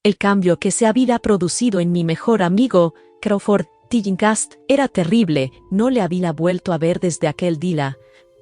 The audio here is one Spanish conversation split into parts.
El cambio que se había producido en mi mejor amigo, Crawford Tillinghast, era terrible. No le había vuelto a ver desde aquel día,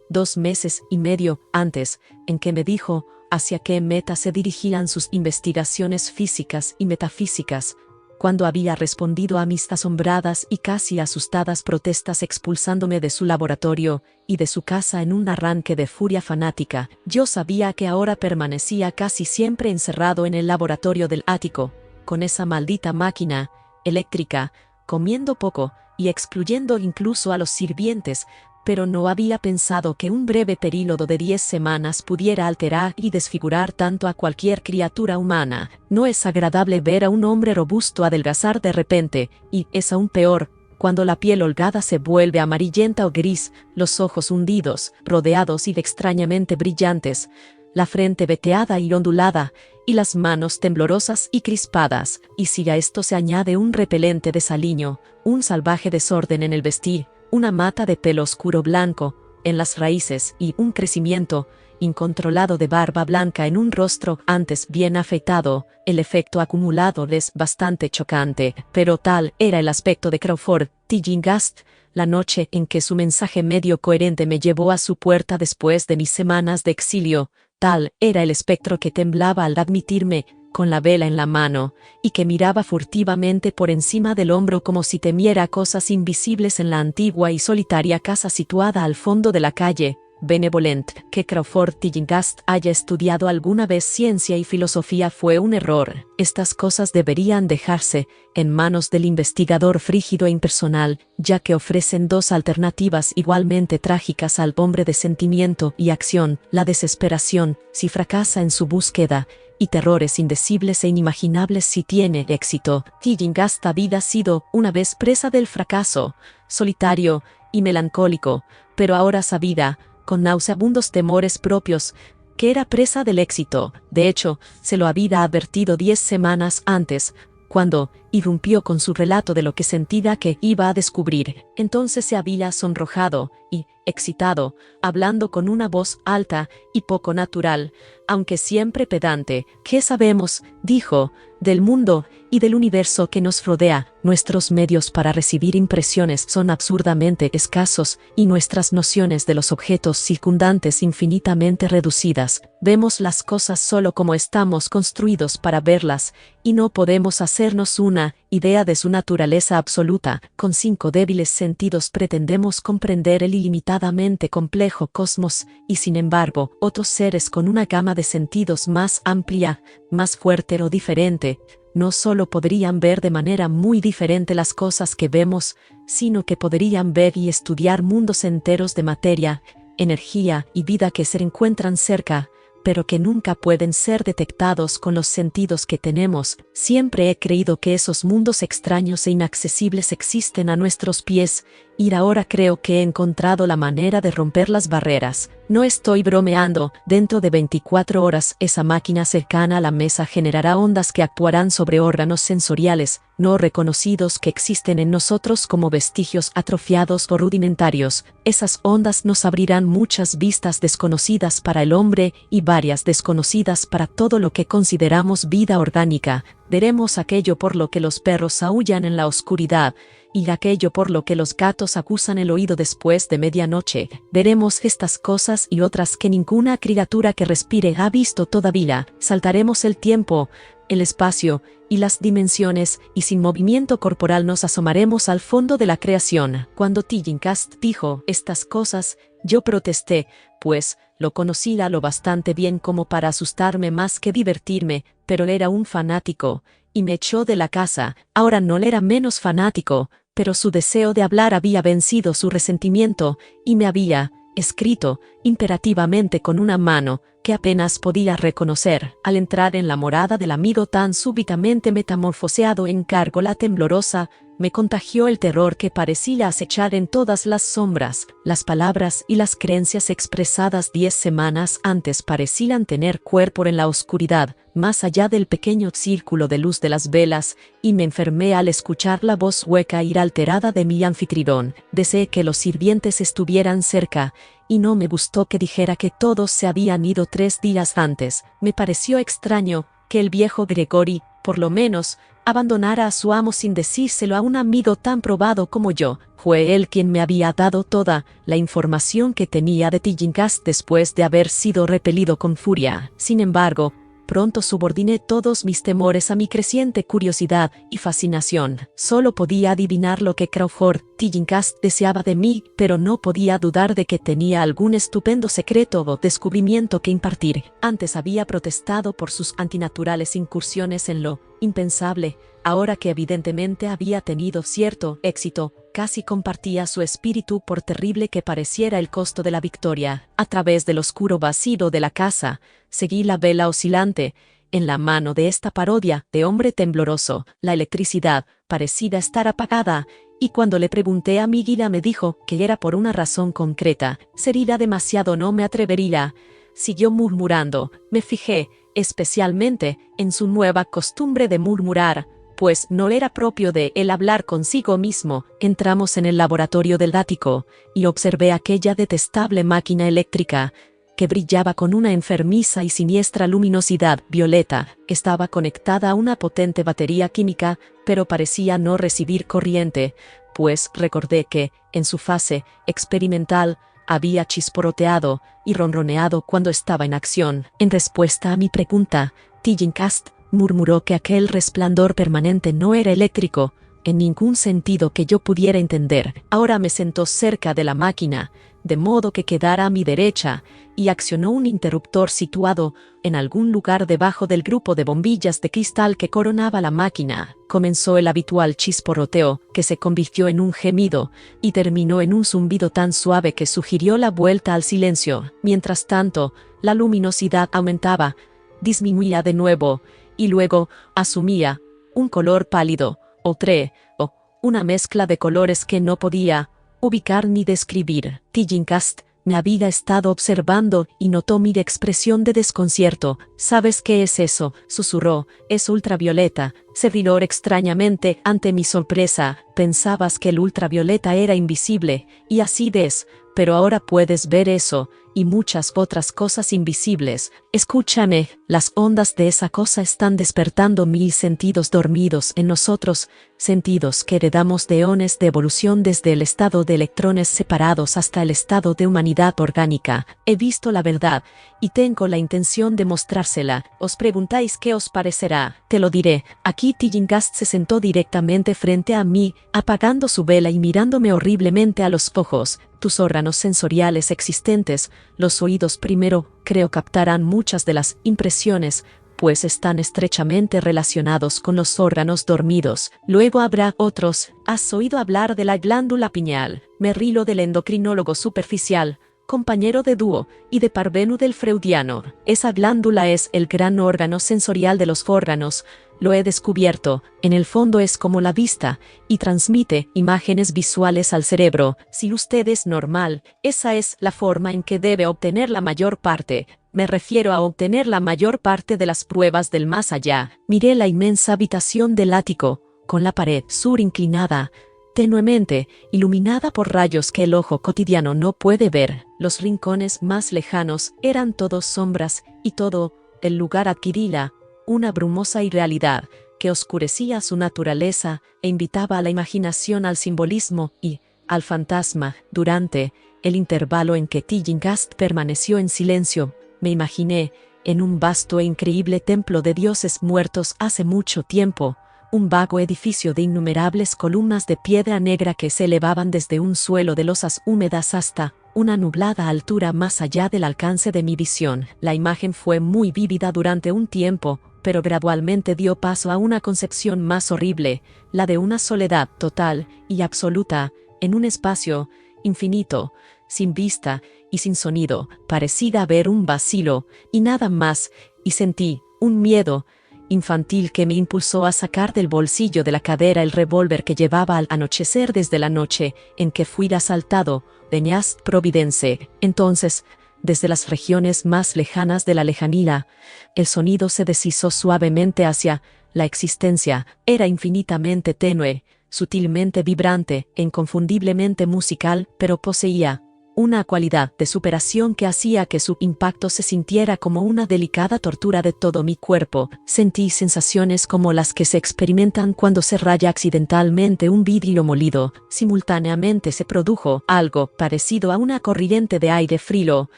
2 meses y medio antes, en que me dijo hacia qué meta se dirigían sus investigaciones físicas y metafísicas, cuando había respondido a mis asombradas y casi asustadas protestas expulsándome de su laboratorio y de su casa en un arranque de furia fanática. Yo sabía que ahora permanecía casi siempre encerrado en el laboratorio del ático, con esa maldita máquina eléctrica, comiendo poco y excluyendo incluso a los sirvientes, pero no había pensado que un breve período de 10 semanas pudiera alterar y desfigurar tanto a cualquier criatura humana. No es agradable ver a un hombre robusto adelgazar de repente, y es aún peor cuando la piel holgada se vuelve amarillenta o gris, los ojos hundidos, rodeados y extrañamente brillantes, la frente veteada y ondulada, y las manos temblorosas y crispadas, y si a esto se añade un repelente desaliño, un salvaje desorden en el vestir, una mata de pelo oscuro blanco en las raíces y un crecimiento incontrolado de barba blanca en un rostro antes bien afeitado, el efecto acumulado es bastante chocante, pero tal era el aspecto de Crawford Tillinghast la noche en que su mensaje medio coherente me llevó a su puerta después de mis semanas de exilio. Tal era el espectro que temblaba al admitirme, con la vela en la mano, y que miraba furtivamente por encima del hombro como si temiera cosas invisibles en la antigua y solitaria casa situada al fondo de la calle. Benevolent. Que Crawford Tillinghast haya estudiado alguna vez ciencia y filosofía fue un error. Estas cosas deberían dejarse en manos del investigador frígido e impersonal, ya que ofrecen 2 alternativas igualmente trágicas al hombre de sentimiento y acción: la desesperación, si fracasa en su búsqueda, y terrores indecibles e inimaginables si tiene éxito. Tillinghast había sido una vez presa del fracaso, solitario y melancólico, pero ahora sabía, con nauseabundos temores propios, que era presa del éxito. De hecho, se lo había advertido 10 semanas antes, cuando irrumpió con su relato de lo que sentía que iba a descubrir. Entonces se había sonrojado y excitado, hablando con una voz alta y poco natural, aunque siempre pedante. ¿Qué sabemos?, dijo, del mundo y del universo que nos rodea. Nuestros medios para recibir impresiones son absurdamente escasos y nuestras nociones de los objetos circundantes infinitamente reducidas. Vemos las cosas solo como estamos construidos para verlas, y no podemos hacernos una idea de su naturaleza absoluta. Con 5 débiles sentidos pretendemos comprender el ilimitadamente complejo cosmos, y sin embargo, otros seres con una gama de sentidos más amplia, más fuerte o diferente, no solo podrían ver de manera muy diferente las cosas que vemos, sino que podrían ver y estudiar mundos enteros de materia, energía y vida que se encuentran cerca, pero que nunca pueden ser detectados con los sentidos que tenemos. Siempre he creído que esos mundos extraños e inaccesibles existen a nuestros pies, y ahora creo que he encontrado la manera de romper las barreras. No estoy bromeando. Dentro de 24 horas esa máquina cercana a la mesa generará ondas que actuarán sobre órganos sensoriales no reconocidos que existen en nosotros como vestigios atrofiados o rudimentarios. Esas ondas nos abrirán muchas vistas desconocidas para el hombre y varias desconocidas para todo lo que consideramos vida orgánica. Veremos aquello por lo que los perros aúllan en la oscuridad, y aquello por lo que los gatos acusan el oído después de medianoche. Veremos estas cosas y otras que ninguna criatura que respire ha visto todavía. Saltaremos el tiempo, el espacio y las dimensiones, y sin movimiento corporal nos asomaremos al fondo de la creación. Cuando Tillinghast dijo estas cosas, yo protesté, pues lo conocía lo bastante bien como para asustarme más que divertirme, pero era un fanático, y me echó de la casa. Ahora no era menos fanático, pero su deseo de hablar había vencido su resentimiento, y me había escrito imperativamente con una mano que apenas podía reconocer. Al entrar en la morada del amigo tan súbitamente metamorfoseado en gárgola temblorosa, me contagió el terror que parecía acechar en todas las sombras. Las palabras y las creencias expresadas 10 semanas antes parecían tener cuerpo en la oscuridad, más allá del pequeño círculo de luz de las velas, y me enfermé al escuchar la voz hueca y alterada de mi anfitrión. Deseé que los sirvientes estuvieran cerca, y no me gustó que dijera que todos se habían ido 3 días antes. Me pareció extraño que el viejo Gregory por lo menos, abandonara a su amo sin decírselo a un amigo tan probado como yo. Fue él quien me había dado toda la información que tenía de Tillinghast después de haber sido repelido con furia. Sin embargo, pronto subordiné todos mis temores a mi creciente curiosidad y fascinación. Solo podía adivinar lo que Crawford Tillinghast deseaba de mí, pero no podía dudar de que tenía algún estupendo secreto o descubrimiento que impartir. Antes había protestado por sus antinaturales incursiones en lo impensable. Ahora que evidentemente había tenido cierto éxito, casi compartía su espíritu por terrible que pareciera el costo de la victoria. A través del oscuro vacío de la casa, seguí la vela oscilante en la mano de esta parodia de hombre tembloroso. La electricidad parecía estar apagada, y cuando le pregunté a mi guía me dijo que era por una razón concreta. Sería demasiado, no me atrevería. Siguió murmurando. Me fijé especialmente en su nueva costumbre de murmurar, pues no era propio de él hablar consigo mismo. Entramos en el laboratorio del ático, y observé aquella detestable máquina eléctrica, que brillaba con una enfermiza y siniestra luminosidad violeta. Estaba conectada a una potente batería química, pero parecía no recibir corriente, pues recordé que, en su fase experimental, había chisporroteado y ronroneado cuando estaba en acción. En respuesta a mi pregunta, Tillinghast murmuró que aquel resplandor permanente no era eléctrico, en ningún sentido que yo pudiera entender. Ahora me sentó cerca de la máquina, de modo que quedara a mi derecha, y accionó un interruptor situado en algún lugar debajo del grupo de bombillas de cristal que coronaba la máquina. Comenzó el habitual chisporroteo, que se convirtió en un gemido, y terminó en un zumbido tan suave que sugirió la vuelta al silencio. Mientras tanto, la luminosidad aumentaba, disminuía de nuevo, y luego asumía un color pálido, ocre, o una mezcla de colores que no podía ubicar ni describir. Tillinghast me había estado observando y notó mi expresión de desconcierto. «¿Sabes qué es eso?», susurró. «Es ultravioleta». Se rió extrañamente ante mi sorpresa. «Pensabas que el ultravioleta era invisible, y así es, pero ahora puedes ver eso, y muchas otras cosas invisibles. Escúchame, las ondas de esa cosa están despertando 1000 sentidos dormidos en nosotros, sentidos que heredamos de eones de evolución desde el estado de electrones separados hasta el estado de humanidad orgánica. He visto la verdad, y tengo la intención de mostrársela. Os preguntáis qué os parecerá. Te lo diré». Aquí Tillinghast se sentó directamente frente a mí, apagando su vela y mirándome horriblemente a los ojos. «Tus órganos sensoriales existentes, los oídos primero, creo captarán muchas de las impresiones, pues están estrechamente relacionados con los órganos dormidos. Luego habrá otros. ¿Has oído hablar de la glándula pineal?». Me río del endocrinólogo superficial, compañero de dúo, y de Parvenu del freudiano. «Esa glándula es el gran órgano sensorial de los órganos. Lo he descubierto. En el fondo es como la vista, y transmite imágenes visuales al cerebro. Si usted es normal, esa es la forma en que debe obtener la mayor parte. Me refiero a obtener la mayor parte de las pruebas del más allá». Miré la inmensa habitación del ático, con la pared sur inclinada, tenuemente iluminada por rayos que el ojo cotidiano no puede ver. Los rincones más lejanos eran todos sombras, y todo el lugar adquiría una brumosa irrealidad que oscurecía su naturaleza e invitaba a la imaginación, al simbolismo y al fantasma. Durante el intervalo en que Tillinghast permaneció en silencio, me imaginé en un vasto e increíble templo de dioses muertos hace mucho tiempo, un vago edificio de innumerables columnas de piedra negra que se elevaban desde un suelo de losas húmedas hasta una nublada altura más allá del alcance de mi visión. La imagen fue muy vívida durante un tiempo, pero gradualmente dio paso a una concepción más horrible, la de una soledad total y absoluta, en un espacio infinito, sin vista y sin sonido. Parecía haber un vacío, y nada más, y sentí un miedo infantil que me impulsó a sacar del bolsillo de la cadera el revólver que llevaba al anochecer desde la noche en que fui asaltado de East Providence. Entonces, desde las regiones más lejanas de la lejanía, el sonido se deslizó suavemente hacia la existencia. Era infinitamente tenue, sutilmente vibrante e inconfundiblemente musical, pero poseía una cualidad de superación que hacía que su impacto se sintiera como una delicada tortura de todo mi cuerpo. Sentí sensaciones como las que se experimentan cuando se raya accidentalmente un vidrio molido. Simultáneamente se produjo algo parecido a una corriente de aire frío,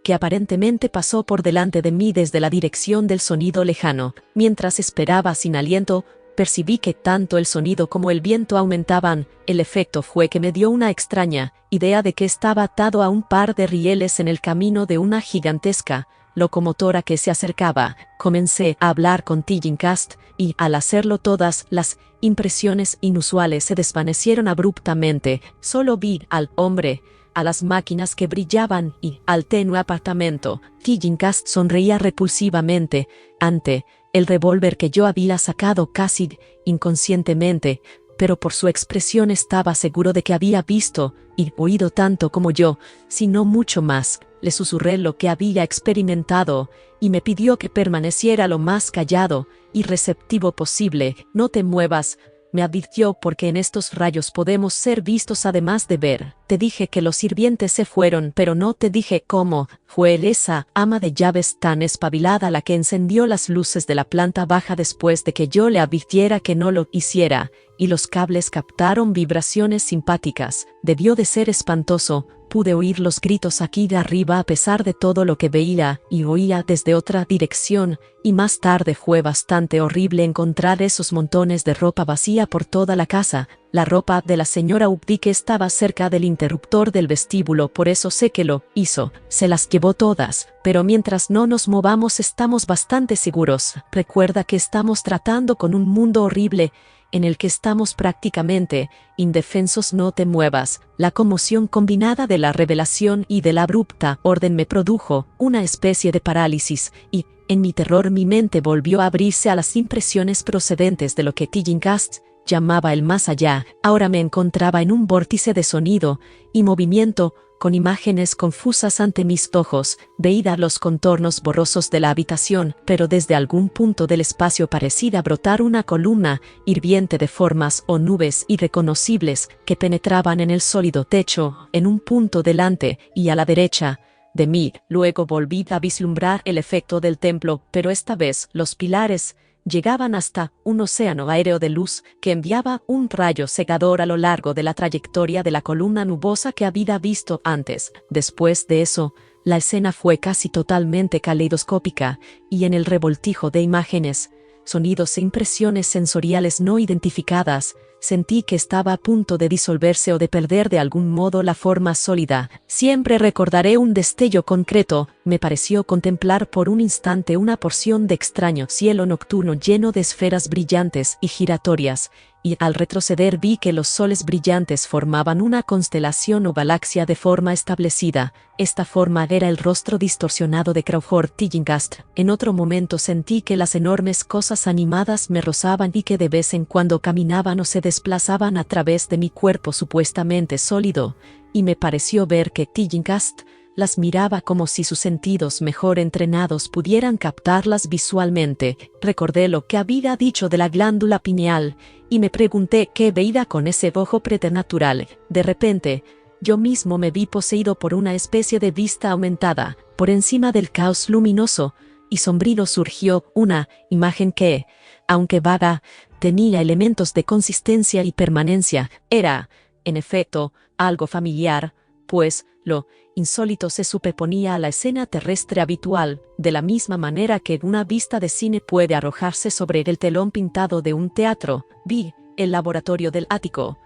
que aparentemente pasó por delante de mí desde la dirección del sonido lejano. Mientras esperaba sin aliento, percibí que tanto el sonido como el viento aumentaban. El efecto fue que me dio una extraña idea de que estaba atado a un par de rieles en el camino de una gigantesca locomotora que se acercaba. Comencé a hablar con Tillincast y, al hacerlo, todas las impresiones inusuales se desvanecieron abruptamente. Solo vi al hombre, a las máquinas que brillaban y al tenue apartamento. Tillincast sonreía repulsivamente ante el revólver que yo había sacado casi inconscientemente, pero por su expresión estaba seguro de que había visto y oído tanto como yo, si no mucho más. Le susurré lo que había experimentado y me pidió que permaneciera lo más callado y receptivo posible. No te muevas, me advirtió, porque en estos rayos podemos ser vistos además de ver. Te dije que los sirvientes se fueron, pero no te dije cómo. Fue esa ama de llaves tan espabilada la que encendió las luces de la planta baja después de que yo le advirtiera que no lo hiciera, y los cables captaron vibraciones simpáticas. Debió de ser espantoso. Pude oír los gritos aquí de arriba a pesar de todo lo que veía y oía desde otra dirección, y más tarde fue bastante horrible encontrar esos montones de ropa vacía por toda la casa. La ropa de la señora Updike estaba cerca del interruptor del vestíbulo, por eso sé que lo hizo. Se las llevó todas, pero mientras no nos movamos estamos bastante seguros. Recuerda que estamos tratando con un mundo horrible, en el que estamos prácticamente indefensos. No te muevas. La conmoción combinada de la revelación y de la abrupta orden me produjo una especie de parálisis, y, en mi terror, mi mente volvió a abrirse a las impresiones procedentes de lo que Tillincast llamaba el más allá. Ahora me encontraba en un vórtice de sonido y movimiento, con imágenes confusas ante mis ojos. Veía los contornos borrosos de la habitación, pero desde algún punto del espacio parecía brotar una columna hirviente de formas o nubes irreconocibles que penetraban en el sólido techo, en un punto delante y a la derecha de mí. Luego volví a vislumbrar el efecto del templo, pero esta vez los pilares llegaban hasta un océano aéreo de luz que enviaba un rayo cegador a lo largo de la trayectoria de la columna nubosa que había visto antes. Después de eso, la escena fue casi totalmente caleidoscópica, y en el revoltijo de imágenes, sonidos e impresiones sensoriales no identificadas, sentí que estaba a punto de disolverse o de perder de algún modo la forma sólida. Siempre recordaré un destello concreto. Me pareció contemplar por un instante una porción de extraño cielo nocturno lleno de esferas brillantes y giratorias, y al retroceder vi que los soles brillantes formaban una constelación o galaxia de forma establecida. Esta forma era el rostro distorsionado de Crawford Tillincast. En otro momento sentí que las enormes cosas animadas me rozaban y que de vez en cuando caminaban o se desplazaban a través de mi cuerpo supuestamente sólido, y me pareció ver que Tillincast las miraba como si sus sentidos mejor entrenados pudieran captarlas visualmente. Recordé lo que había dicho de la glándula pineal, y me pregunté qué veía con ese ojo preternatural. De repente, yo mismo me vi poseído por una especie de vista aumentada. Por encima del caos luminoso y sombrío surgió una imagen que, aunque vaga, tenía elementos de consistencia y permanencia. Era, en efecto, algo familiar, pues lo insólito se superponía a la escena terrestre habitual, de la misma manera que una vista de cine puede arrojarse sobre el telón pintado de un teatro. Vi el laboratorio del ático,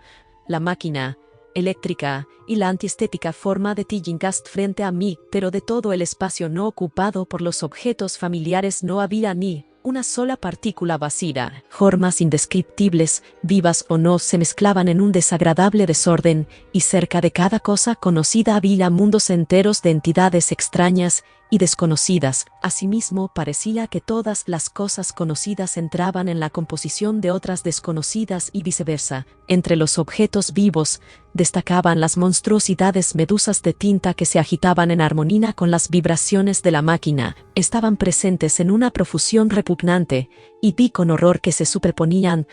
la máquina eléctrica y la antiestética forma de Tillincast frente a mí, pero de todo el espacio no ocupado por los objetos familiares no había ni una sola partícula vacía. Formas indescriptibles, vivas o no, se mezclaban en un desagradable desorden, y cerca de cada cosa conocida había mundos enteros de entidades extrañas y desconocidas. Asimismo, parecía que todas las cosas conocidas entraban en la composición de otras desconocidas y viceversa. Entre los objetos vivos, destacaban las monstruosidades medusas de tinta que se agitaban en armonía con las vibraciones de la máquina. Estaban presentes en una profusión repugnante, y vi con horror que se superponían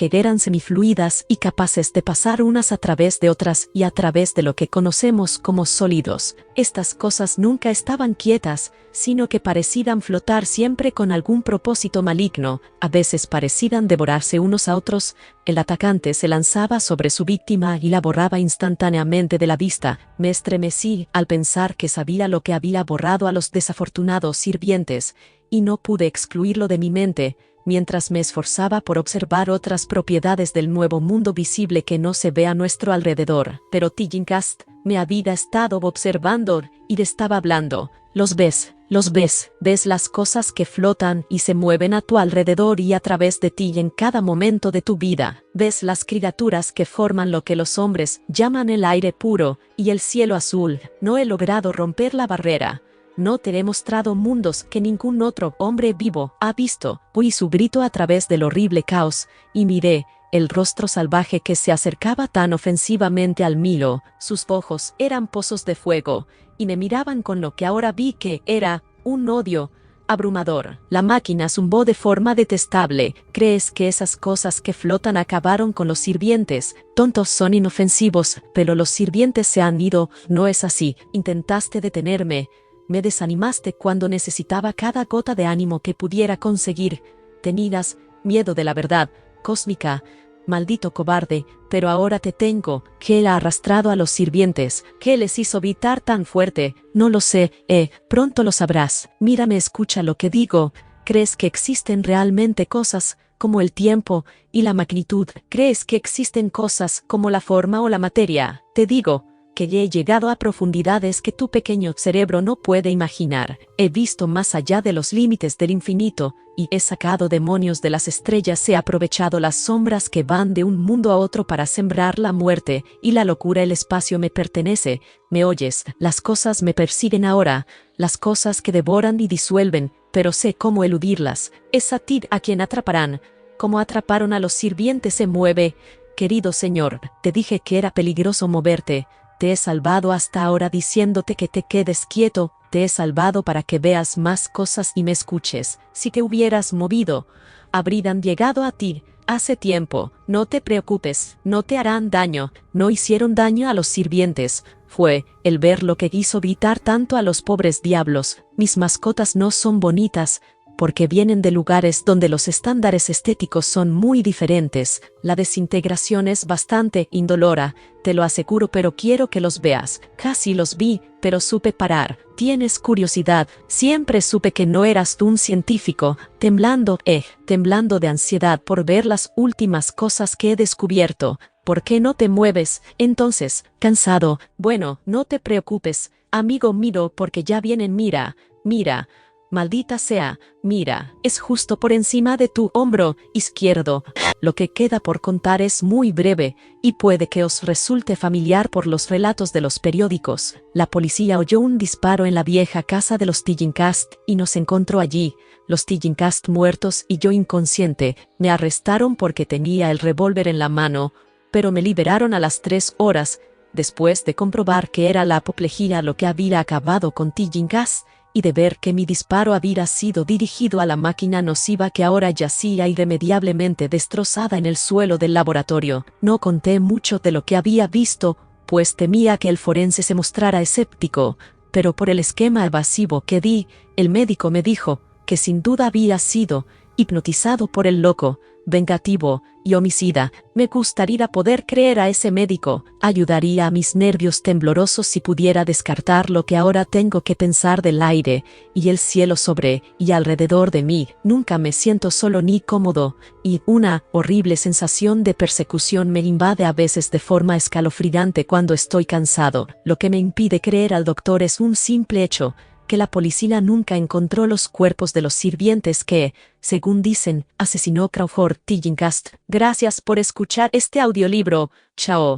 que eran semifluidas y capaces de pasar unas a través de otras y a través de lo que conocemos como sólidos. Estas cosas nunca estaban quietas, sino que parecían flotar siempre con algún propósito maligno, a veces parecían devorarse unos a otros. El atacante se lanzaba sobre su víctima y la borraba instantáneamente de la vista. Me estremecí al pensar que sabía lo que había borrado a los desafortunados sirvientes, y no pude excluirlo de mi mente, mientras me esforzaba por observar otras propiedades del nuevo mundo visible que no se ve a nuestro alrededor. Pero Tillincast me había estado observando y estaba hablando. Los ves, ves las cosas que flotan y se mueven a tu alrededor y a través de ti en cada momento de tu vida. Ves las criaturas que forman lo que los hombres llaman el aire puro y el cielo azul. No he logrado romper la barrera. No te he mostrado mundos que ningún otro hombre vivo ha visto. Oí su grito a través del horrible caos, y miré el rostro salvaje que se acercaba tan ofensivamente al mío. Sus ojos eran pozos de fuego, y me miraban con lo que ahora vi que era un odio abrumador. La máquina zumbó de forma detestable. ¿Crees que esas cosas que flotan acabaron con los sirvientes? Tontos, son inofensivos, pero los sirvientes se han ido. No es así. Intentaste detenerme. Me desanimaste cuando necesitaba cada gota de ánimo que pudiera conseguir. Tenías miedo de la verdad cósmica. Maldito cobarde, pero ahora te tengo. ¿Qué ha arrastrado a los sirvientes? ¿Qué les hizo gritar tan fuerte? No lo sé, pronto lo sabrás. Mírame, escucha lo que digo. ¿Crees que existen realmente cosas como el tiempo y la magnitud? ¿Crees que existen cosas como la forma o la materia? Te digo que he llegado a profundidades que tu pequeño cerebro no puede imaginar. He visto más allá de los límites del infinito, y he sacado demonios de las estrellas. He aprovechado las sombras que van de un mundo a otro para sembrar la muerte y la locura. El espacio me pertenece. ¿Me oyes? Las cosas me persiguen ahora, las cosas que devoran y disuelven, pero sé cómo eludirlas. Es a ti a quien atraparán, como atraparon a los sirvientes. Se mueve. Querido señor, te dije que era peligroso moverte. Te he salvado hasta ahora diciéndote que te quedes quieto. Te he salvado para que veas más cosas y me escuches. Si te hubieras movido, habrían llegado a ti hace tiempo. No te preocupes, no te harán daño. No hicieron daño a los sirvientes. Fue el ver lo que hizo gritar tanto a los pobres diablos. Mis mascotas no son bonitas, porque vienen de lugares donde los estándares estéticos son muy diferentes. La desintegración es bastante indolora, te lo aseguro, pero quiero que los veas. Casi los vi, pero supe parar. ¿Tienes curiosidad? Siempre supe que no eras tú un científico. Temblando de ansiedad por ver las últimas cosas que he descubierto. ¿Por qué no te mueves? Entonces, cansado. Bueno, no te preocupes, amigo mío, porque ya vienen. Mira. Maldita sea, mira, es justo por encima de tu hombro izquierdo. Lo que queda por contar es muy breve, y puede que os resulte familiar por los relatos de los periódicos. La policía oyó un disparo en la vieja casa de los Tillincast y nos encontró allí, los Tillincast muertos y yo inconsciente. Me arrestaron porque tenía el revólver en la mano, pero me liberaron a las 3 horas, después de comprobar que era la apoplejía lo que había acabado con Tillincast, y de ver que mi disparo había sido dirigido a la máquina nociva que ahora yacía irremediablemente destrozada en el suelo del laboratorio. No conté mucho de lo que había visto, pues temía que el forense se mostrara escéptico, pero por el esquema evasivo que di, el médico me dijo que sin duda había sido hipnotizado por el loco, vengativo y homicida. Me gustaría poder creer a ese médico. Ayudaría a mis nervios temblorosos si pudiera descartar lo que ahora tengo que pensar del aire y el cielo sobre y alrededor de mí. Nunca me siento solo ni cómodo, y una horrible sensación de persecución me invade a veces de forma escalofriante cuando estoy cansado. Lo que me impide creer al doctor es un simple hecho: que la policía nunca encontró los cuerpos de los sirvientes que, según dicen, asesinó Crawford Tillincast. Gracias por escuchar este audiolibro. Chao.